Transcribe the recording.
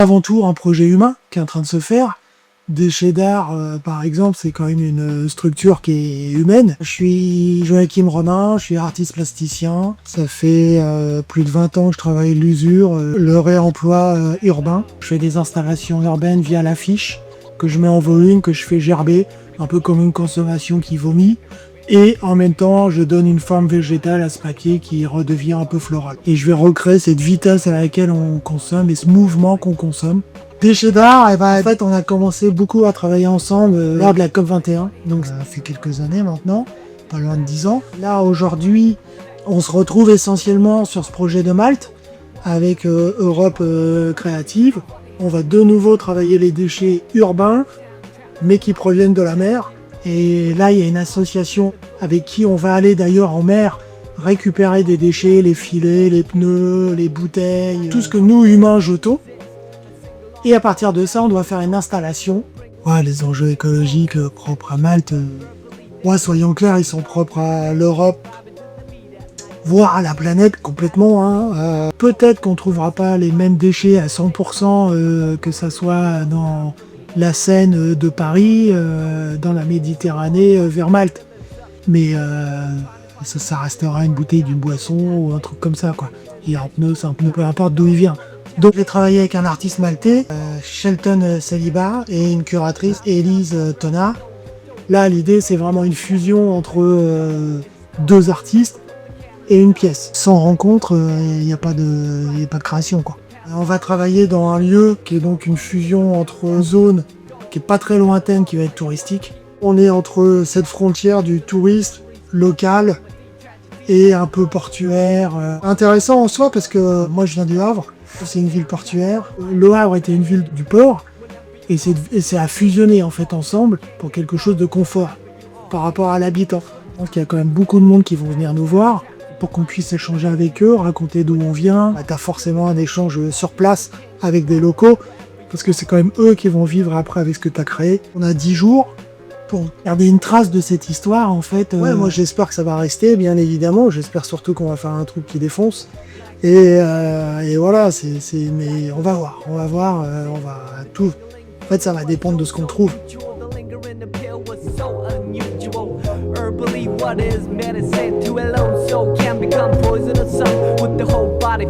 Avant tout un projet humain qui est en train de se faire. Déchets d'art, par exemple, c'est quand même une structure qui est humaine. Je suis Joachim Romain, je suis artiste plasticien. Ça fait plus de 20 ans que je travaille l'usure, le réemploi urbain. Je fais des installations urbaines via l'affiche, que je mets en volume, que je fais gerber, un peu comme une consommation qui vomit. Et en même temps, je donne une forme végétale à ce papier qui redevient un peu floral. Et je vais recréer cette vitesse à laquelle on consomme et ce mouvement qu'on consomme. Déchets d'art, en fait, on a commencé beaucoup à travailler ensemble lors de la COP21. Donc ça fait quelques années maintenant, pas loin de 10 ans. Là, aujourd'hui, on se retrouve essentiellement sur ce projet de Malte avec Europe Créative. On va de nouveau travailler les déchets urbains, mais qui proviennent de la mer. Et là, il y a une association avec qui on va aller d'ailleurs en mer récupérer des déchets, les filets, les pneus, les bouteilles, tout ce que nous, humains, jetons. Et à partir de ça, on doit faire une installation. Ouais, les enjeux écologiques propres à Malte, soyons clairs, ils sont propres à l'Europe, voire à la planète complètement. Peut-être qu'on ne trouvera pas les mêmes déchets à 100%, que ça soit dans la Seine de Paris, dans la Méditerranée vers Malte. Mais ça restera une bouteille d'une boisson ou un truc comme ça, quoi. Et un pneu, c'est un pneu, peu importe d'où il vient. Donc j'ai travaillé avec un artiste maltais, Shelton Saliba, et une curatrice, Elise Tona. Là, l'idée, c'est vraiment une fusion entre deux artistes et une pièce. Sans rencontre, il n'y a pas de création, quoi. On va travailler dans un lieu qui est donc une fusion entre une zone qui est pas très lointaine, qui va être touristique. On est entre cette frontière du touriste local et un peu portuaire. Intéressant en soi parce que moi je viens du Havre, c'est une ville portuaire. Le Havre était une ville du port et c'est à fusionner en fait ensemble pour quelque chose de confort par rapport à l'habitant. Donc il y a quand même beaucoup de monde qui vont venir nous voir pour qu'on puisse échanger avec eux, raconter d'où on vient. T'as forcément un échange sur place avec des locaux parce que c'est quand même eux qui vont vivre après avec ce que tu as créé. On a 10 jours pour garder une trace de cette histoire, en fait. Ouais, moi j'espère que ça va rester, bien évidemment. J'espère surtout qu'on va faire un truc qui défonce. Et voilà, mais on va voir, on va tout. En fait, ça va dépendre de ce qu'on trouve. What is medicine to a lone soul can become poison or some with the whole body.